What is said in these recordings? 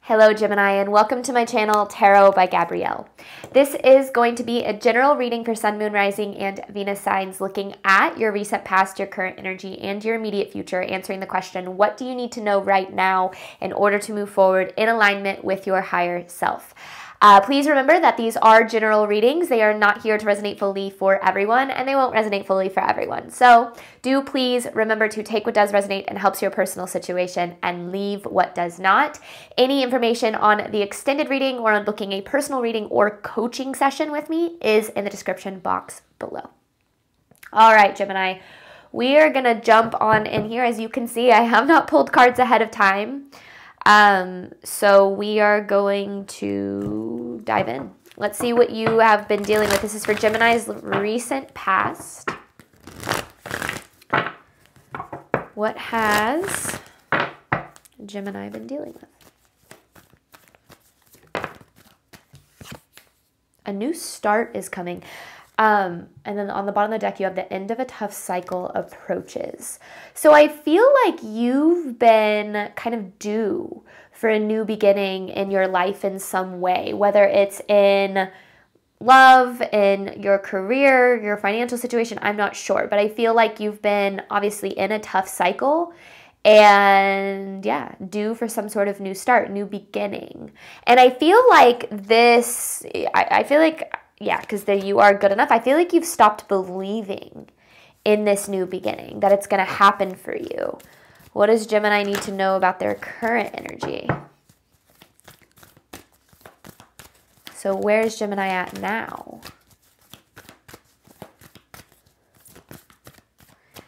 Hello Gemini and welcome to my channel Tarot by Gabrielle. This is going to be a general reading for Sun, Moon, Rising, and Venus signs looking at your recent past, your current energy, and your immediate future, answering the question, what do you need to know right now in order to move forward in alignment with your higher self? Please remember that these are general readings. They are not here to resonate fully for everyone, and they won't resonate fully for everyone. So do please remember to take what does resonate and helps your personal situation and leave what does not. Any information on the extended reading or on booking a personal reading or coaching session with me is in the description box below. All right, Gemini, we are going to jump on in here. As you can see, I have not pulled cards ahead of time. So we are going to dive in. Let's see what you have been dealing with. This is for Gemini's recent past. What has Gemini been dealing with? A new start is coming. And then on the bottom of the deck, you have the end of a tough cycle approaches. So I feel like you've been kind of due for a new beginning in your life in some way, whether it's in love, in your career, your financial situation, I'm not sure. But I feel like you've been obviously in a tough cycle and yeah, due for some sort of new start, new beginning. And I feel like this, I feel like, yeah, because you are good enough. I feel like you've stopped believing in this new beginning, that it's going to happen for you. What does Gemini need to know about their current energy? So where is Gemini at now?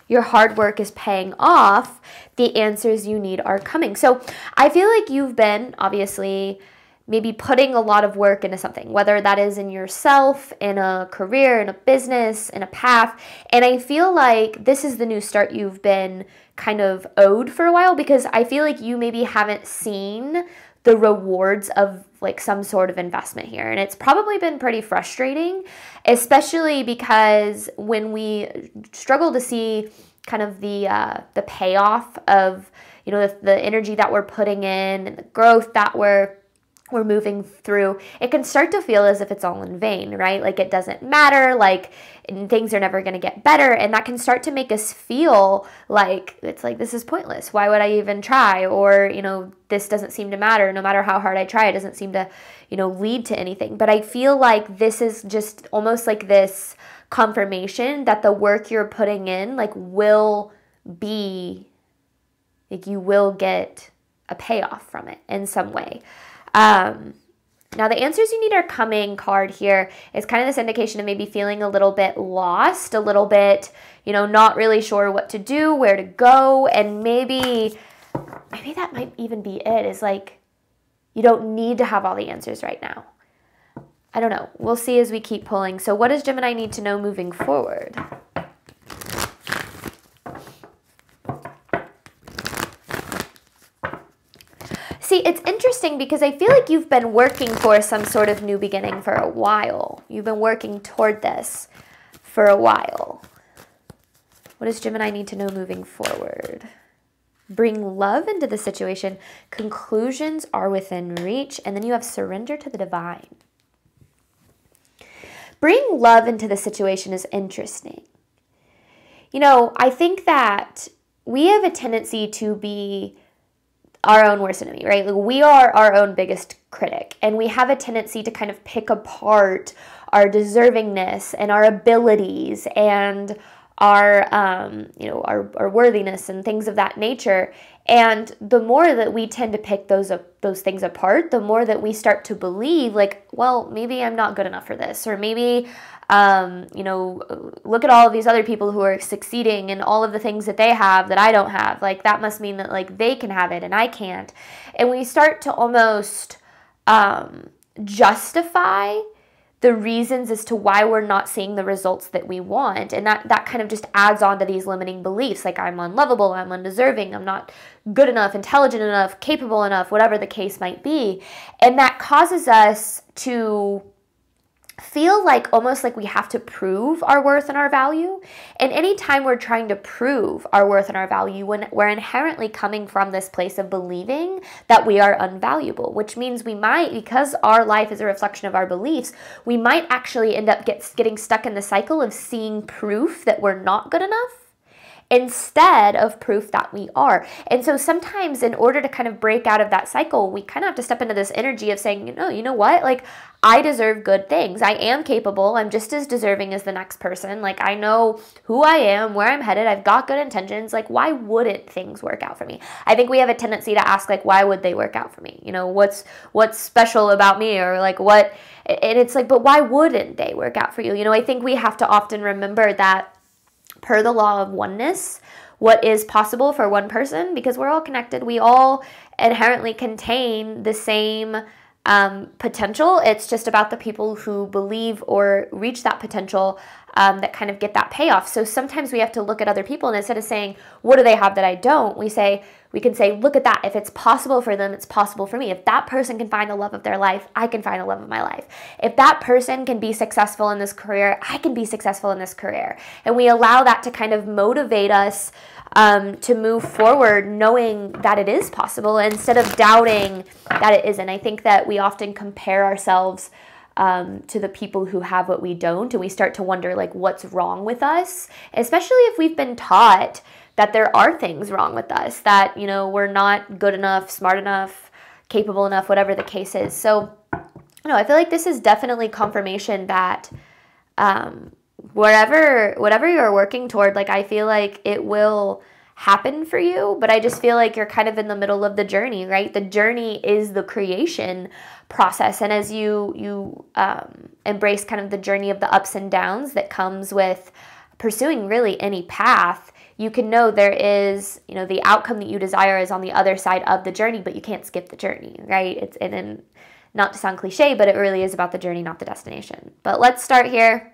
Your hard work is paying off. The answers you need are coming. So I feel like you've been, obviously, maybe putting a lot of work into something, whether that is in yourself, in a career, in a business, in a path. And I feel like this is the new start you've been kind of owed for a while, because I feel like you maybe haven't seen the rewards of like some sort of investment here. And it's probably been pretty frustrating, especially because when we struggle to see kind of the payoff of, you know, the energy that we're putting in and the growth that we're moving through, it can start to feel as if it's all in vain, right? Like it doesn't matter, like things are never going to get better. And that can start to make us feel like it's like, this is pointless. Why would I even try? Or, you know, this doesn't seem to matter. No matter how hard I try, it doesn't seem to, you know, lead to anything. But I feel like this is just almost like this confirmation that the work you're putting in, like, will be, like, you will get a payoff from it in some way. Now the answers you need are coming card here is kind of this indication of maybe feeling a little bit lost, a little bit, you know, not really sure what to do, where to go. And maybe that might even be it, is like, you don't need to have all the answers right now. I don't know. We'll see as we keep pulling. So what does Gemini need to know moving forward? See, it's interesting because I feel like you've been working for some sort of new beginning for a while. You've been working toward this for a while. What does Gemini need to know moving forward? Bring love into the situation. Conclusions are within reach. And then you have surrender to the divine. Bring love into the situation is interesting. You know, I think that we have a tendency to be our own worst enemy, right? Like, we are our own biggest critic, and we have a tendency to kind of pick apart our deservingness and our abilities and our, you know, our worthiness and things of that nature. And the more that we tend to pick those things apart, the more that we start to believe, like, well, maybe I'm not good enough for this, or maybe, you know, look at all of these other people who are succeeding and all of the things that they have that I don't have. Like, that must mean that, like, they can have it and I can't. And we start to almost justify the reasons as to why we're not seeing the results that we want. And that kind of just adds on to these limiting beliefs. Like, I'm unlovable, I'm undeserving, I'm not good enough, intelligent enough, capable enough, whatever the case might be. And that causes us to feel like almost like we have to prove our worth and our value. And anytime we're trying to prove our worth and our value, when we're inherently coming from this place of believing that we are unvaluable, which means we might, because our life is a reflection of our beliefs, we might actually end up getting stuck in the cycle of seeing proof that we're not good enough instead of proof that we are. And so sometimes in order to kind of break out of that cycle, we kind of have to step into this energy of saying, you know what? Like, I deserve good things. I am capable. I'm just as deserving as the next person. Like, I know who I am, where I'm headed. I've got good intentions. Like, why wouldn't things work out for me? I think we have a tendency to ask, like, why would they work out for me? What's special about me? Or like, what? And it's like, but why wouldn't they work out for you? I think we have to often remember that per the law of oneness, what is possible for one person, because we're all connected, we all inherently contain the same potential. It's just about the people who believe or reach that potential that kind of get that payoff. So sometimes we have to look at other people, and instead of saying, what do they have that I don't? We can say, look at that. If it's possible for them, it's possible for me. If that person can find the love of their life, I can find the love of my life. If that person can be successful in this career, I can be successful in this career. And we allow that to kind of motivate us to move forward, knowing that it is possible instead of doubting that it isn't. I think that we often compare ourselves to the people who have what we don't, and we start to wonder, like, what's wrong with us, especially if we've been taught that there are things wrong with us, that, we're not good enough, smart enough, capable enough, whatever the case is. So, I feel like this is definitely confirmation that whatever you're working toward, like, I feel like it will happen for you, but I just feel like you're kind of in the middle of the journey, right? The journey is the creation process. And as you embrace kind of the journey of the ups and downs that comes with pursuing really any path, you can know there is, the outcome that you desire is on the other side of the journey, but you can't skip the journey, right? And not to sound cliche, but it really is about the journey, not the destination. But let's start here.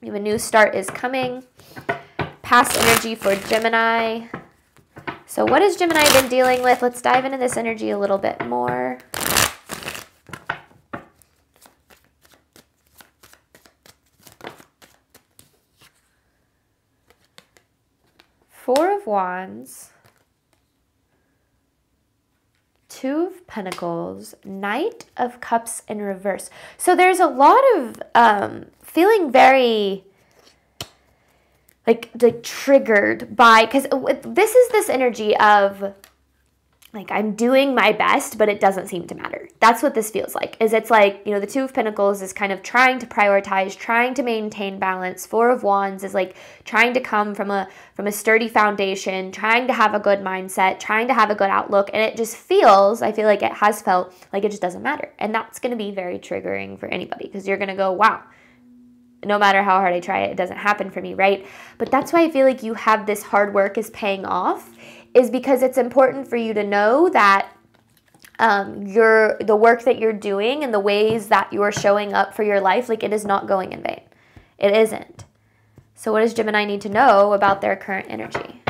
We have a new start is coming. Past energy for Gemini. So what has Gemini been dealing with? Let's dive into this energy a little bit more. Four of Wands, Two of Pentacles, Knight of Cups in reverse. So there's a lot of feeling very like triggered by, because this is this energy of like, I'm doing my best, but it doesn't seem to matter. That's what this feels like. It's like, the Two of Pentacles is kind of trying to prioritize, trying to maintain balance. Four of Wands is like trying to come from a sturdy foundation, trying to have a good mindset, trying to have a good outlook. And it just feels, I feel like it has felt like it just doesn't matter. And that's going to be very triggering for anybody, because you're going to go, wow, no matter how hard I try it doesn't happen for me, right? But that's why I feel like you have this hard work is paying off, is because it's important for you to know that the work that you're doing and the ways that you're showing up for your life, like, it is not going in vain. It isn't. So what does Gemini need to know about their current energy?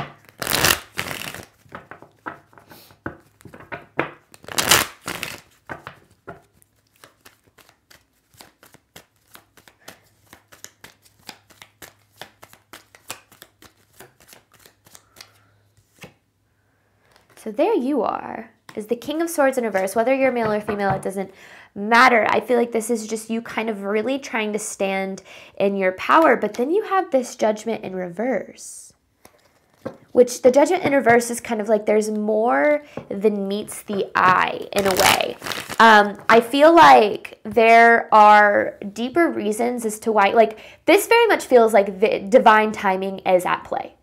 So there you are, is the King of Swords in reverse. Whether you're male or female, it doesn't matter. I feel like this is just you kind of really trying to stand in your power, but then you have this Judgment in reverse, which the Judgment in reverse is kind of like there's more than meets the eye in a way. I feel like there are deeper reasons as to why, like, this very much feels like the divine timing is at play.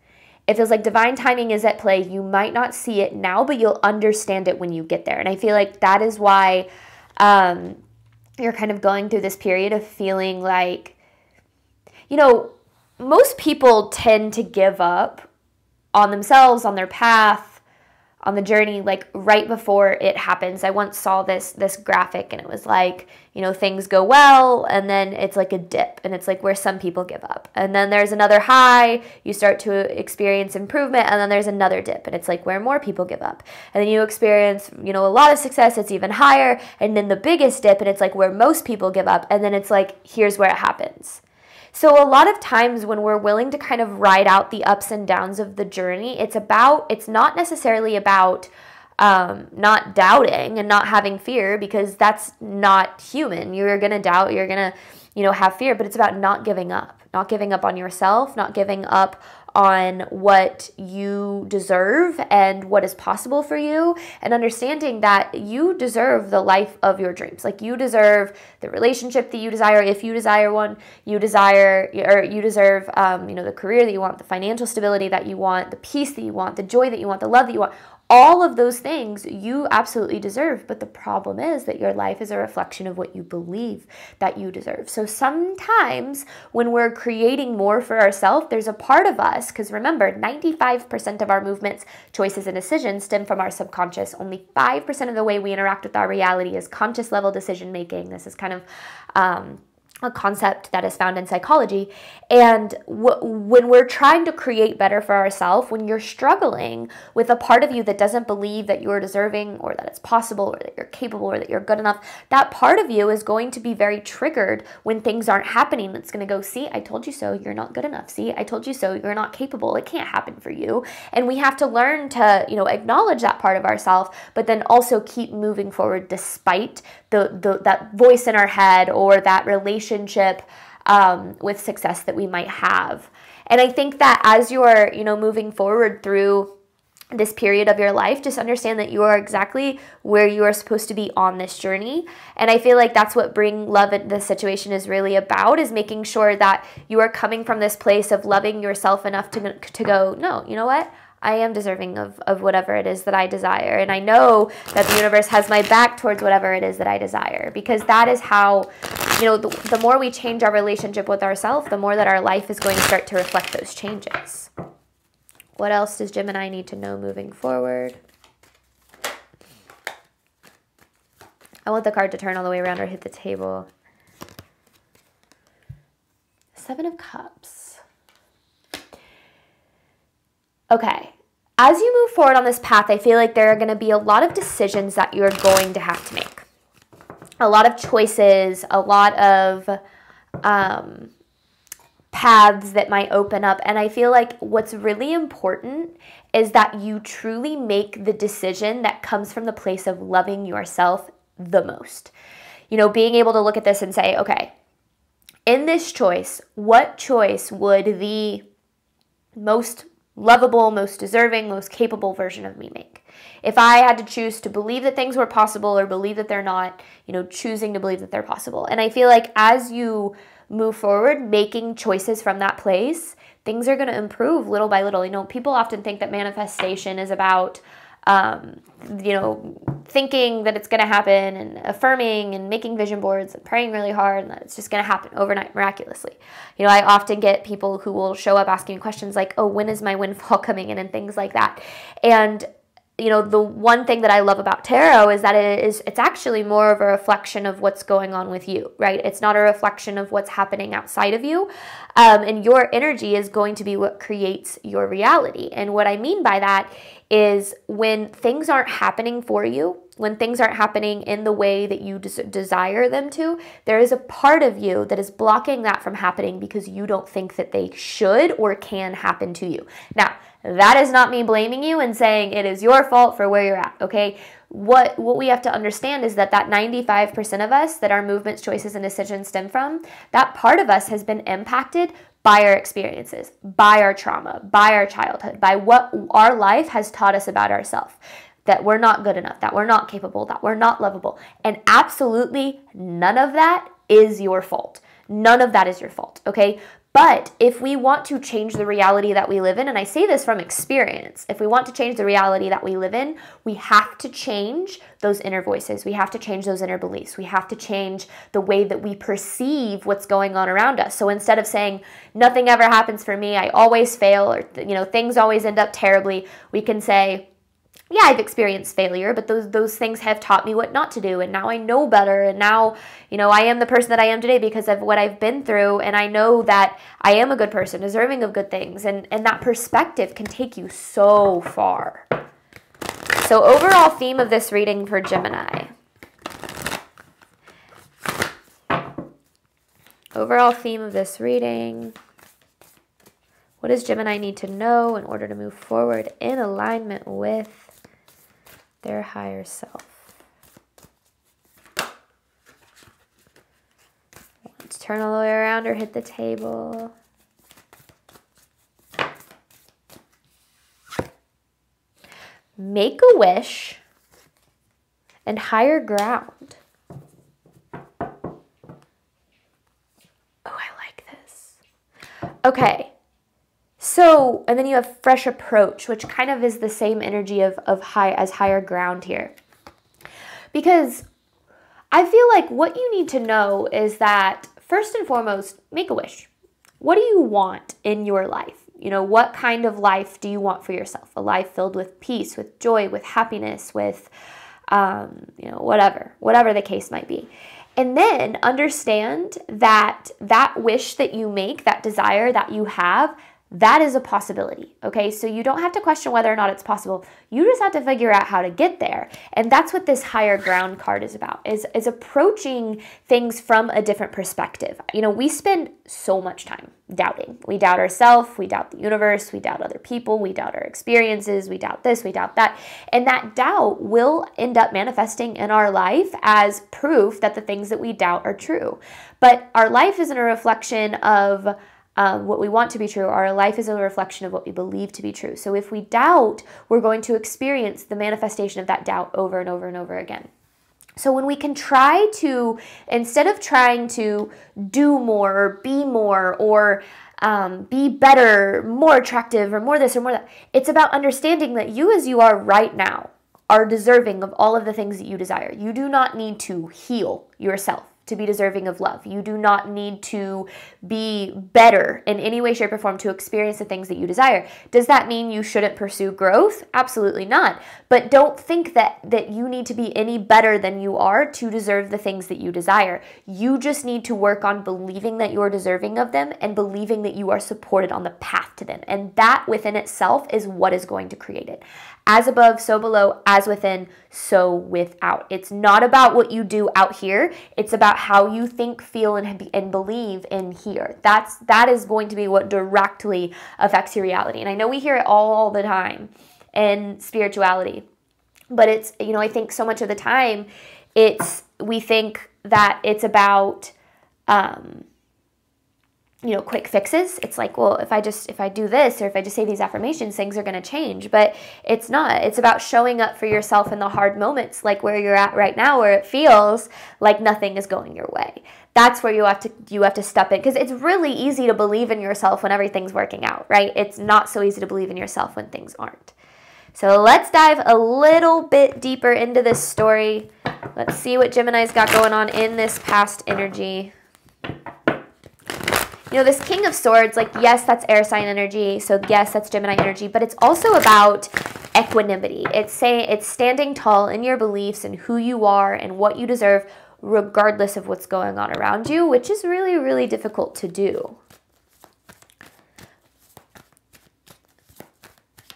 It feels like divine timing is at play. You might not see it now, but you'll understand it when you get there. And I feel like that is why you're kind of going through this period of feeling like, most people tend to give up on themselves, on their path, on the journey, like right before it happens. I once saw this graphic, and it was like, you know, things go well, and then it's like a dip, and it's like where some people give up. And then there's another high, you start to experience improvement, and then there's another dip, and it's like where more people give up. And then you experience, you know, a lot of success, it's even higher, and then the biggest dip, and it's like where most people give up, and then it's like, here's where it happens. So a lot of times when we're willing to kind of ride out the ups and downs of the journey, it's not necessarily about not doubting and not having fear, because that's not human. You're going to doubt, you're going to, you know, have fear, but it's about not giving up on yourself, not giving up on what you deserve and what is possible for you, and understanding that you deserve the life of your dreams. Like, you deserve the relationship that you desire, if you desire one. You deserve, you know, the career that you want, the financial stability that you want, the peace that you want, the joy that you want, the love that you want. All of those things you absolutely deserve, but the problem is that your life is a reflection of what you believe that you deserve. So sometimes when we're creating more for ourselves, there's a part of us, because remember, 95% of our movements, choices, and decisions stem from our subconscious. Only 5% of the way we interact with our reality is conscious level decision making. This is kind of a concept that is found in psychology. And when we're trying to create better for ourselves, when you're struggling with a part of you that doesn't believe that you're deserving, or that it's possible, or that you're capable, or that you're good enough, that part of you is going to be very triggered when things aren't happening. It's going to go, see, I told you so, you're not good enough. See, I told you so, you're not capable. It can't happen for you. And we have to learn to, you know, acknowledge that part of ourselves, but then also keep moving forward despite that voice in our head, or that relationship with success that we might have. And I think that as you're, you know, moving forward through this period of your life, just understand that you are exactly where you are supposed to be on this journey. And I feel like that's what Bring Love in this situation is really about, is making sure that you are coming from this place of loving yourself enough to go, no, you know what? I am deserving of whatever it is that I desire. And I know that the universe has my back towards whatever it is that I desire, because that is how, you know, the more we change our relationship with ourselves, the more that our life is going to start to reflect those changes. What else does Gemini need to know moving forward? I want the card to turn all the way around or hit the table. Seven of Cups. Okay, as you move forward on this path, I feel like there are going to be a lot of decisions that you're going to have to make. A lot of choices, a lot of paths that might open up. And I feel like what's really important is that you truly make the decision that comes from the place of loving yourself the most. You know, being able to look at this and say, okay, in this choice, what choice would the most lovable, most deserving, most capable version of me make? If I had to choose to believe that things were possible or believe that they're not, you know, choosing to believe that they're possible. And I feel like as you move forward, making choices from that place, things are going to improve little by little. You know, people often think that manifestation is about, you know, thinking that it's going to happen and affirming and making vision boards and praying really hard and that it's just going to happen overnight miraculously. You know, I often get people who will show up asking questions like, oh, when is my windfall coming in, and things like that. And you know, the one thing that I love about tarot is that it's actually more of a reflection of what's going on with you, right? It's not a reflection of what's happening outside of you. And your energy is going to be what creates your reality. And what I mean by that is when things aren't happening for you, when things aren't happening in the way that you desire them to, there is a part of you that is blocking that from happening because you don't think that they should or can happen to you. Now, that is not me blaming you and saying it is your fault for where you're at, okay? What we have to understand is that 95% of us that our movements, choices, and decisions stem from, that part of us has been impacted by our experiences, by our trauma, by our childhood, by what our life has taught us about ourselves. That we're not good enough, that we're not capable, that we're not lovable. And absolutely none of that is your fault. None of that is your fault, okay? But if we want to change the reality that we live in, and I say this from experience, if we want to change the reality that we live in, we have to change those inner voices. We have to change those inner beliefs. We have to change the way that we perceive what's going on around us. So instead of saying, nothing ever happens for me, I always fail, or, you know, things always end up terribly, we can say, yeah, I've experienced failure, but those things have taught me what not to do, and now I know better, and now, I am the person that I am today because of what I've been through, and I know that I am a good person, deserving of good things, and that perspective can take you so far. So overall theme of this reading for Gemini. Overall theme of this reading. What does Gemini need to know in order to move forward in alignment with their higher self? Let's turn all the way around or hit the table. Make a wish and higher ground. Oh, I like this. Okay. So, and then you have fresh approach, which kind of is the same energy of higher ground here. Because I feel like what you need to know is that first and foremost, make a wish. What do you want in your life? What kind of life do you want for yourself? A life filled with peace, with joy, with happiness, with, whatever the case might be. And then understand that that wish that you make, that desire that you have, that is a possibility, okay? So you don't have to question whether or not it's possible. You just have to figure out how to get there. And that's what this higher ground card is about, is approaching things from a different perspective. We spend so much time doubting. We doubt ourselves, we doubt the universe, we doubt other people, we doubt our experiences, we doubt this, we doubt that. And that doubt will end up manifesting in our life as proof that the things that we doubt are true. But our life isn't a reflection of what we want to be true. Our life is a reflection of what we believe to be true. So if we doubt, we're going to experience the manifestation of that doubt over and over and over again. So when we can try to, instead of trying to do more or be more or be better, more attractive or more this or more that, it's about understanding that you as you are right now are deserving of all of the things that you desire. You do not need to heal yourself to be deserving of love. You do not need to be better in any way, shape, or form to experience the things that you desire. Does that mean you shouldn't pursue growth? Absolutely not. But don't think that you need to be any better than you are to deserve the things that you desire. You just need to work on believing that you're deserving of them and believing that you are supported on the path to them. And that within itself is what is going to create it. As above, so below, as within, so without. It's not about what you do out here. It's about how you think, feel, and believe in here. That is going to be what directly affects your reality. And I know we hear it all the time in spirituality, but it's, I think so much of the time we think that it's about, quick fixes. It's like, well, if I do this, or if I just say these affirmations, things are going to change. But it's not. It's about showing up for yourself in the hard moments, like where you're at right now, where it feels like nothing is going your way. That's where you have to step in, because it's really easy to believe in yourself when everything's working out, right? It's not so easy to believe in yourself when things aren't. So let's dive a little bit deeper into this story. Let's see what Gemini's got going on in this past energy. This King of Swords, yes, that's air sign energy. So yes, that's Gemini energy, but it's also about equanimity. It's standing tall in your beliefs and who you are and what you deserve, regardless of what's going on around you, which is really, really difficult to do.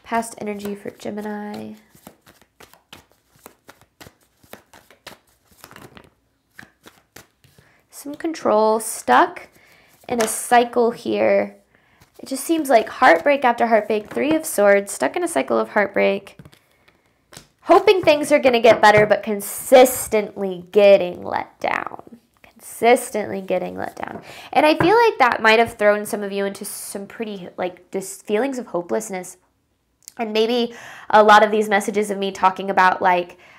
Past energy for Gemini. Some control, stuck in a cycle here. It just seems like heartbreak after heartbreak. 3 of Swords, stuck in a cycle of heartbreak. Hoping things are going to get better, but consistently getting let down. Consistently getting let down. And I feel like that might have thrown some of you into some pretty, just feelings of hopelessness. And maybe a lot of these messages of me talking about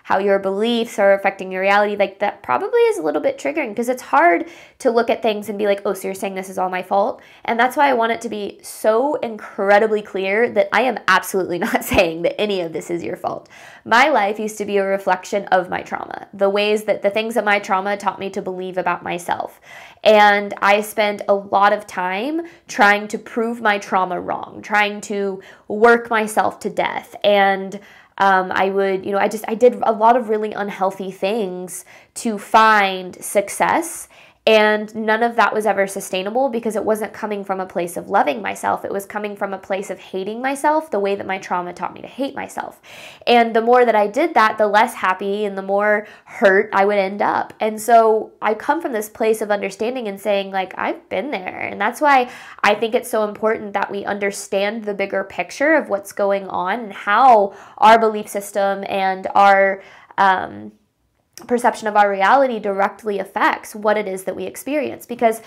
how your beliefs are affecting your reality, that probably is a little bit triggering, because it's hard to look at things and be like, oh, so you're saying this is all my fault? And that's why I want it to be so incredibly clear that I am absolutely not saying that any of this is your fault. My life used to be a reflection of my trauma, the things that my trauma taught me to believe about myself. And I spent a lot of time trying to prove my trauma wrong, trying to work myself to death. And I would, I did a lot of really unhealthy things to find success. And none of that was ever sustainable because it wasn't coming from a place of loving myself. It was coming from a place of hating myself, the way that my trauma taught me to hate myself. And the more that I did that, the less happy and the more hurt I would end up. And so I come from this place of understanding and saying, like, I've been there. And that's why I think it's so important that we understand the bigger picture of what's going on and how our belief system and our perception of our reality directly affects what it is that we experience. Because,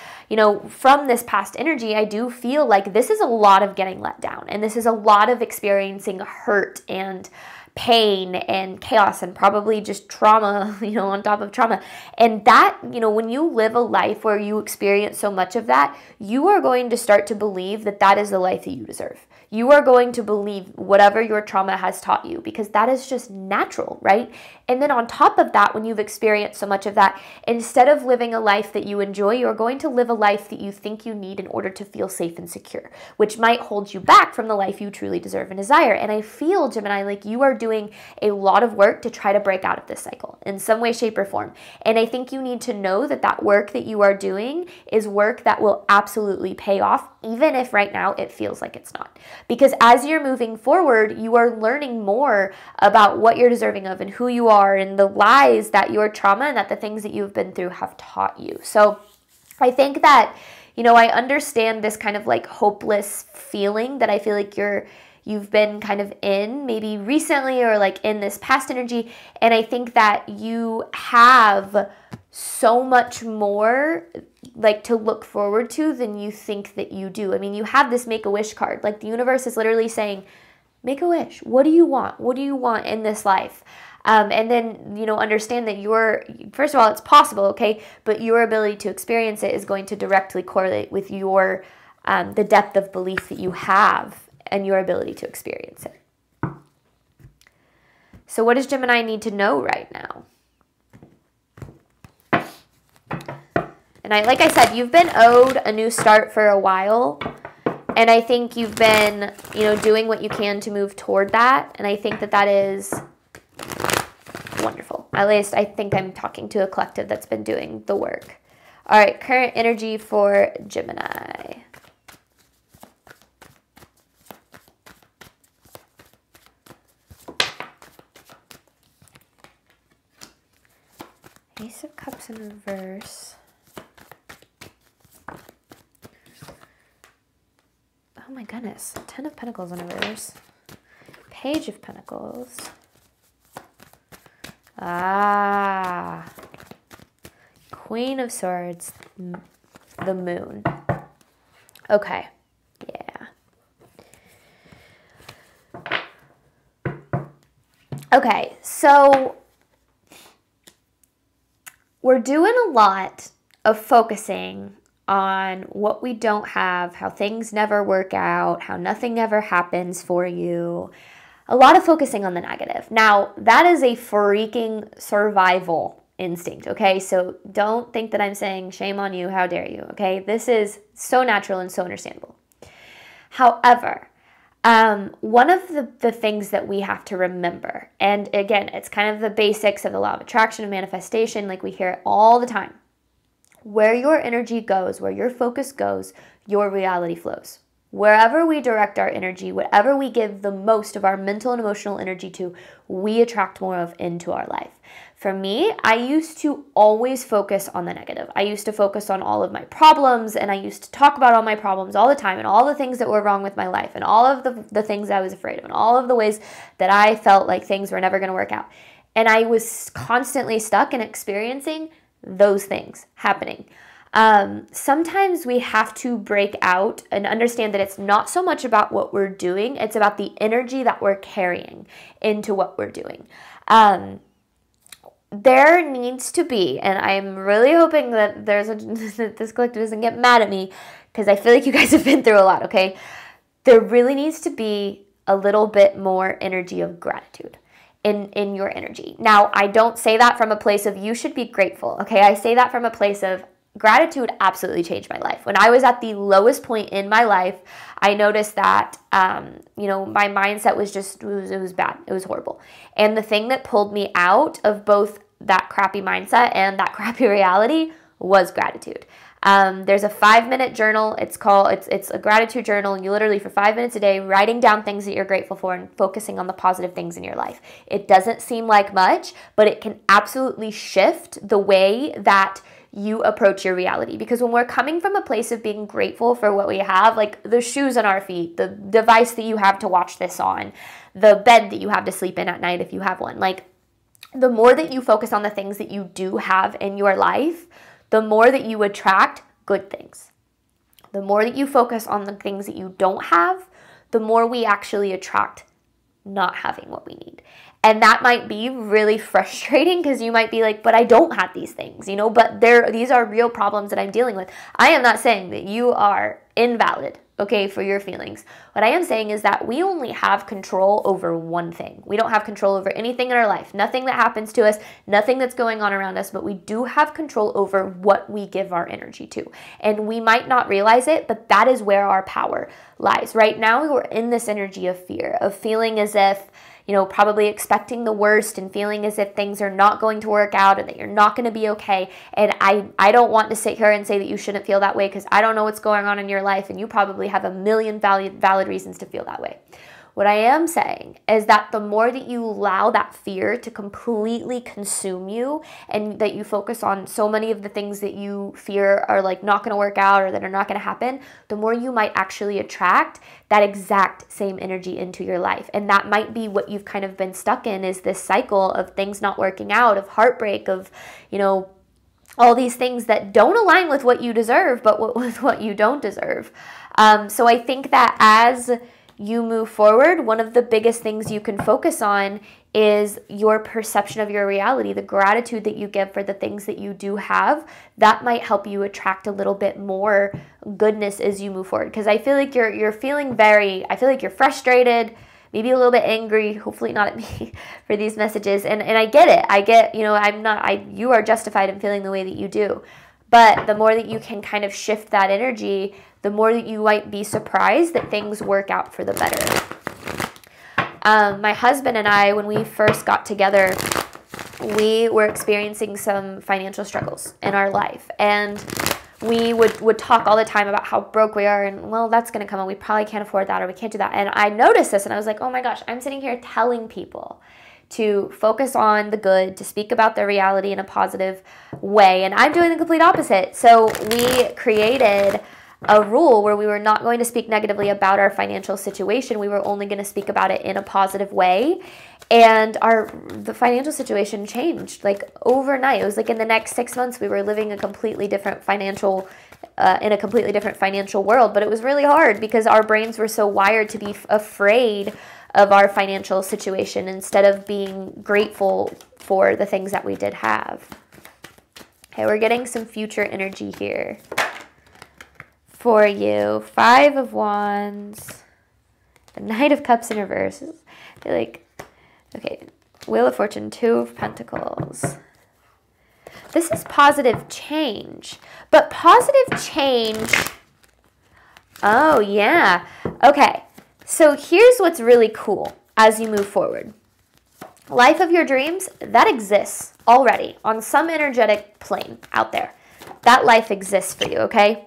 from this past energy, I do feel like this is a lot of getting let down, and this is a lot of experiencing hurt and pain and chaos and probably just trauma, on top of trauma. And that, when you live a life where you experience so much of that, you are going to start to believe that that is the life that you deserve. You are going to believe whatever your trauma has taught you, because that is just natural, right? And then on top of that, when you've experienced so much of that, instead of living a life that you enjoy, you're going to live a life that you think you need in order to feel safe and secure, which might hold you back from the life you truly deserve and desire. And I feel, Gemini, like you are doing a lot of work to try to break out of this cycle in some way, shape, or form. And I think you need to know that that work that you are doing is work that will absolutely pay off, even if right now it feels like it's not. Because as you're moving forward, you are learning more about what you're deserving of and who you are and the lies that your trauma and that the things that you've been through have taught you. So I think that, I understand this kind of like hopeless feeling that I feel like you've been kind of in maybe recently or like in this past energy. And I think that you have so much more like to look forward to than you think that you do. I mean, you have this Make-A-Wish card. Like the universe is literally saying, make a wish. What do you want? What do you want in this life? And then, understand that first of all, it's possible, okay? But your ability to experience it is going to directly correlate with the depth of belief that you have and your ability to experience it. So what does Gemini need to know right now? And like I said, you've been owed a new start for a while. And I think you've been, doing what you can to move toward that. And I think that is wonderful. At least I think I'm talking to a collective that's been doing the work. All right, current energy for Gemini. Ace of Cups in reverse. Oh my goodness. 10 of Pentacles in reverse. Page of Pentacles. Queen of Swords. The Moon. Okay. Yeah. Okay, so we're doing a lot of focusing on what we don't have, how things never work out, how nothing ever happens for you. A lot of focusing on the negative. Now, that is a freaking survival instinct, okay? So don't think that I'm saying shame on you, how dare you, okay? This is so natural and so understandable. However, one of the things that we have to remember, and again, it's kind of the basics of the law of attraction and manifestation, like we hear it all the time. Where your energy goes, where your focus goes, your reality flows. Wherever we direct our energy, whatever we give the most of our mental and emotional energy to, we attract more of into our life. For me, I used to always focus on the negative. I used to focus on all of my problems, and I used to talk about all my problems all the time and all the things that were wrong with my life and all of the things I was afraid of and all of the ways that I felt like things were never going to work out. And I was constantly stuck in experiencing those things happening. Sometimes we have to break out and understand that it's not so much about what we're doing, it's about the energy that we're carrying into what we're doing. There needs to be, and I'm really hoping that this collective doesn't get mad at me, because I feel like you guys have been through a lot, okay? There really needs to be a little bit more energy of gratitude in your energy. Now, I don't say that from a place of you should be grateful, okay? I say that from a place of gratitude absolutely changed my life. When I was at the lowest point in my life, I noticed that, my mindset was it was bad. It was horrible. And the thing that pulled me out of both that crappy mindset and that crappy reality was gratitude. There's a 5-minute journal. It's a gratitude journal. And you literally, for 5 minutes a day, writing down things that you're grateful for and focusing on the positive things in your life. It doesn't seem like much, but it can absolutely shift the way that you approach your reality. Because when we're coming from a place of being grateful for what we have, like the shoes on our feet, the device that you have to watch this on, the bed that you have to sleep in at night if you have one, like the more that you focus on the things that you do have in your life, the more that you attract good things. The more that you focus on the things that you don't have, the more we actually attract not having what we need. And that might be really frustrating because you might be like, but I don't have these things, but these are real problems that I'm dealing with. I am not saying that you are invalid, okay, for your feelings. What I am saying is that we only have control over one thing. We don't have control over anything in our life, nothing that happens to us, nothing that's going on around us, but we do have control over what we give our energy to. And we might not realize it, but that is where our power lies. Right now, we're in this energy of fear, of feeling as if, probably expecting the worst and feeling as if things are not going to work out and that you're not going to be okay. And I don't want to sit here and say that you shouldn't feel that way because I don't know what's going on in your life and you probably have a million valid reasons to feel that way. What I am saying is that the more that you allow that fear to completely consume you and that you focus on so many of the things that you fear are like not going to work out or that are not going to happen, the more you might actually attract that exact same energy into your life. And that might be what you've kind of been stuck in, is this cycle of things not working out, of heartbreak, of, all these things that don't align with what you deserve, but with what you don't deserve. So I think that as you move forward, one of the biggest things you can focus on is your perception of your reality, the gratitude that you give for the things that you do have. That might help you attract a little bit more goodness as you move forward. Because I feel like you're feeling I feel like you're frustrated, maybe a little bit angry, hopefully not at me for these messages. And I get it. You are justified in feeling the way that you do. But the more that you can kind of shift that energy, the more that you might be surprised that things work out for the better. My husband and I, when we first got together, we were experiencing some financial struggles in our life. And we would talk all the time about how broke we are and, well, that's going to come and we probably can't afford that or we can't do that. And I noticed this and I was like, oh my gosh, I'm sitting here telling people to focus on the good, to speak about their reality in a positive way. And I'm doing the complete opposite. So we created a rule where we were not going to speak negatively about our financial situation. We were only going to speak about it in a positive way. And the financial situation changed like overnight. It was like in the next 6 months, we were living a completely different financial world. But it was really hard because our brains were so wired to be afraid of our financial situation instead of being grateful for the things that we did have. Okay, we're getting some future energy here for you. 5 of Wands, the Knight of Cups in reverse. I feel like, okay, Wheel of Fortune, 2 of Pentacles. This is positive change, but positive change, oh yeah, okay. So here's what's really cool as you move forward. Life of your dreams, that exists already on some energetic plane out there. That life exists for you, okay?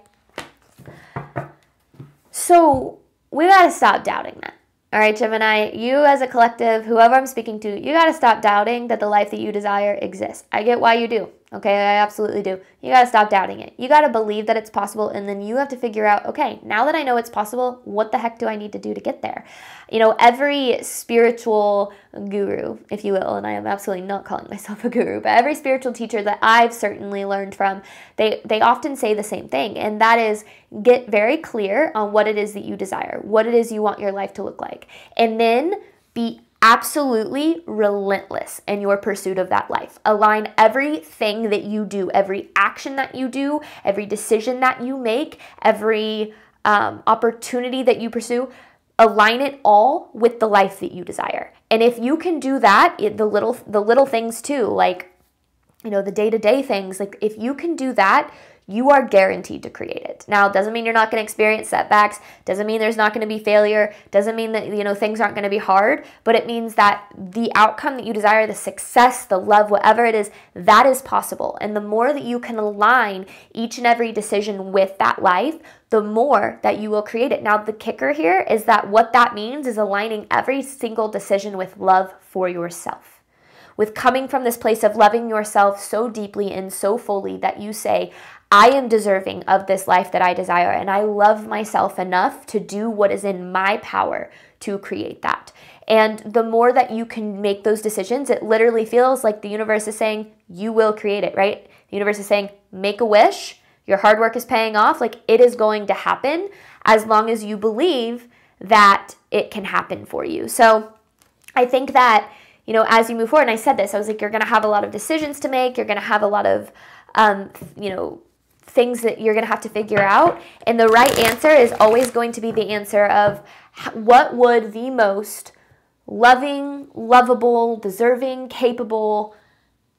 So we got to stop doubting that. All right, Gemini, you as a collective, whoever I'm speaking to, you got to stop doubting that the life that you desire exists. I get why you do. Okay, I absolutely do. You got to stop doubting it. You got to believe that it's possible, and then you have to figure out, okay, now that I know it's possible, what the heck do I need to do to get there? Every spiritual guru, if you will, and I am absolutely not calling myself a guru, but every spiritual teacher that I've certainly learned from, they often say the same thing, and that is get very clear on what it is that you desire, what it is you want your life to look like, and then be absolutely relentless in your pursuit of that life. Align everything that you do, every action that you do, every decision that you make, every opportunity that you pursue, align it all with the life that you desire. And if you can do that, the little things too, like, the day-to-day things, like if you can do that, you are guaranteed to create it. Now, it doesn't mean you're not going to experience setbacks, doesn't mean there's not going to be failure, doesn't mean that, things aren't going to be hard, but it means that the outcome that you desire, the success, the love, whatever it is, that is possible. And the more that you can align each and every decision with that life, the more that you will create it. Now, the kicker here is that what that means is aligning every single decision with love for yourself. With coming from this place of loving yourself so deeply and so fully that you say, I am deserving of this life that I desire, and I love myself enough to do what is in my power to create that. And the more that you can make those decisions, it literally feels like the universe is saying, you will create it, right? The universe is saying, make a wish, your hard work is paying off, like it is going to happen as long as you believe that it can happen for you. So I think that, as you move forward, and I said this, I was like, you're going to have a lot of decisions to make. You're going to have a lot of, things that you're going to have to figure out. And the right answer is always going to be the answer of what would the most loving, lovable, deserving, capable,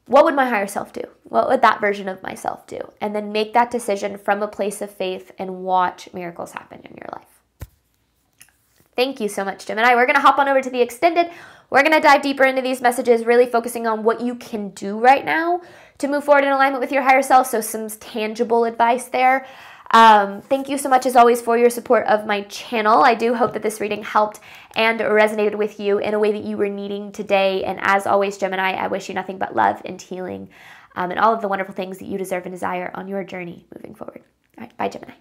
what would my higher self do? What would that version of myself do? And then make that decision from a place of faith and watch miracles happen in your life. Thank you so much, Gemini. We're going to hop on over to the extended. We're going to dive deeper into these messages, really focusing on what you can do right now to move forward in alignment with your higher self. So some tangible advice there. Thank you so much, as always, for your support of my channel. I do hope that this reading helped and resonated with you in a way that you were needing today. And as always, Gemini, I wish you nothing but love and healing and all of the wonderful things that you deserve and desire on your journey moving forward. All right, bye, Gemini.